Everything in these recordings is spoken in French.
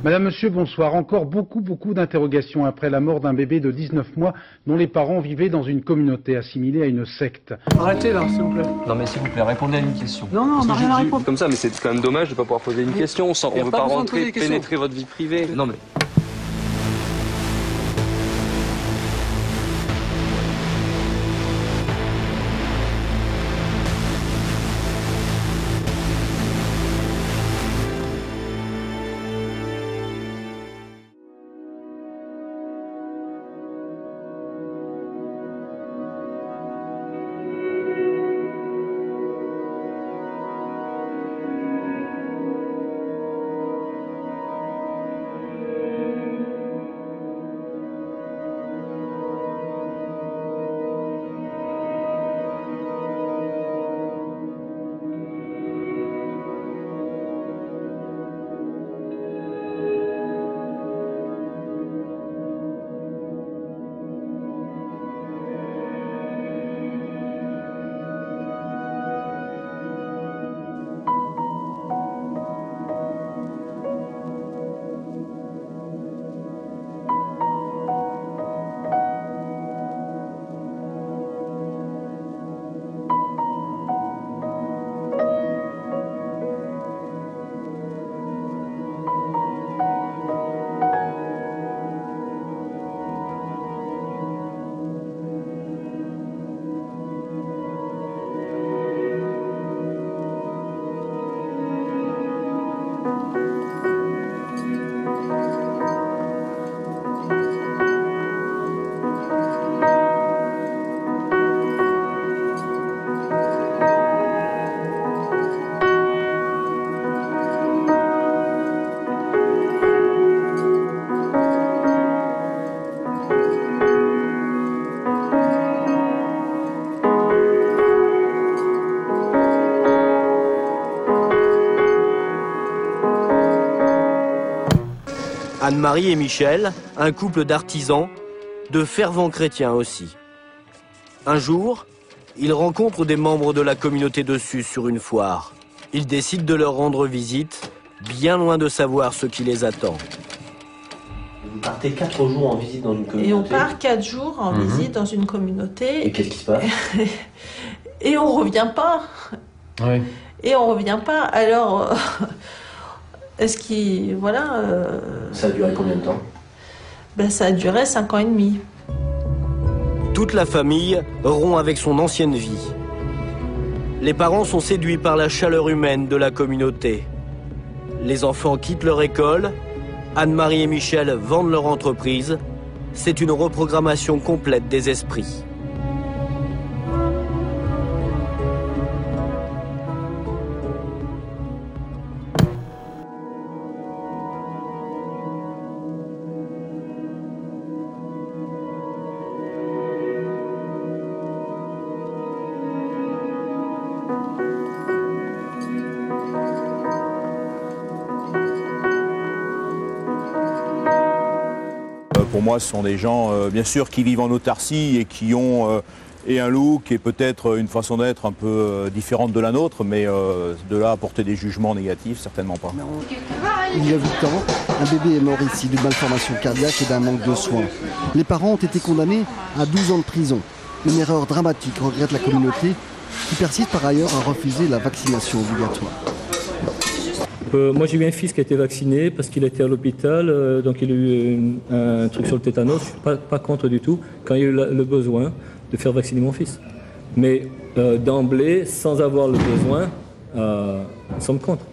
Madame, Monsieur, bonsoir. Encore beaucoup d'interrogations après la mort d'un bébé de 19 mois dont les parents vivaient dans une communauté assimilée à une secte. Arrêtez là, s'il vous plaît. Non mais s'il vous plaît, répondez à une question. Non, on n'a rien à répondre. Comme ça, mais c'est quand même dommage de ne pas pouvoir poser une question. On ne veut pas rentrer, pénétrer votre vie privée. Non mais... Anne-Marie et Michel, un couple d'artisans, de fervents chrétiens aussi. Un jour, ils rencontrent des membres de la communauté de Sus sur une foire. Ils décident de leur rendre visite, bien loin de savoir ce qui les attend. Vous partez 4 jours en visite dans une communauté. Et on part 4 jours en visite dans une communauté. Et qu'est-ce qui se passe? Et on revient pas. Oui. Et on revient pas. Alors, est-ce qu'il... Voilà. Ça a duré combien de temps? Ben, ça a duré 5 ans et demi. Toute la famille rompt avec son ancienne vie. Les parents sont séduits par la chaleur humaine de la communauté. Les enfants quittent leur école. Anne-Marie et Michel vendent leur entreprise. C'est une reprogrammation complète des esprits. Pour moi, ce sont des gens, bien sûr, qui vivent en autarcie et qui ont un look et peut-être une façon d'être un peu différente de la nôtre, mais de là à porter des jugements négatifs, certainement pas. Il y a 8 ans, un bébé est mort ici d'une malformation cardiaque et d'un manque de soins. Les parents ont été condamnés à 12 ans de prison. Une erreur dramatique, regrette la communauté, qui persiste par ailleurs à refuser la vaccination obligatoire. Moi j'ai eu un fils qui a été vacciné parce qu'il était à l'hôpital, donc il a eu un truc sur le tétanos. Je ne suis pas contre du tout quand il y a eu le besoin de faire vacciner mon fils. Mais d'emblée, sans avoir le besoin, nous sommes contre.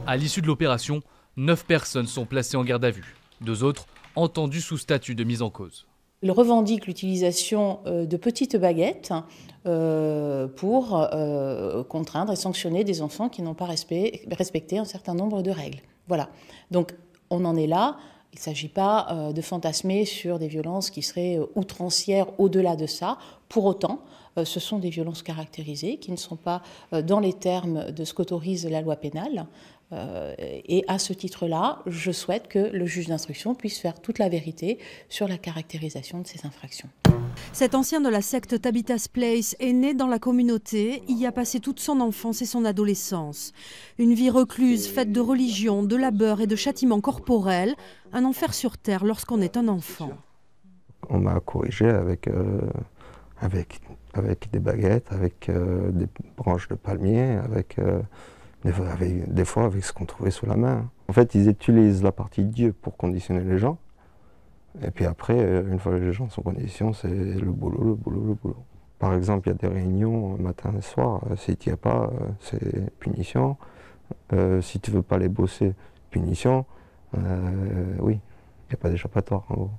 À l'issue de l'opération, 9 personnes sont placées en garde à vue. 2 autres entendus sous statut de mise en cause. Il revendique l'utilisation de petites baguettes pour contraindre et sanctionner des enfants qui n'ont pas respecté un certain nombre de règles. Voilà. Donc on en est là. Il ne s'agit pas de fantasmer sur des violences qui seraient outrancières au-delà de ça. Pour autant, ce sont des violences caractérisées qui ne sont pas dans les termes de ce qu'autorise la loi pénale. Et à ce titre-là, je souhaite que le juge d'instruction puisse faire toute la vérité sur la caractérisation de ces infractions. Cet ancien de la secte Tabitha's Place est né dans la communauté, y a passé toute son enfance et son adolescence. Une vie recluse, faite de religion, de labeur et de châtiments corporels, un enfer sur terre lorsqu'on est un enfant. On m'a corrigé avec des baguettes, avec des branches de palmier, des fois avec ce qu'on trouvait sous la main. En fait, ils utilisent la partie de Dieu pour conditionner les gens. Et puis après, une fois que les gens sont conditionnés, c'est le boulot, le boulot, le boulot. Par exemple, il y a des réunions matin et soir. Si tu n'y es pas, c'est punition. Si tu ne veux pas les bosser, punition. Oui, il n'y a pas d'échappatoire en gros.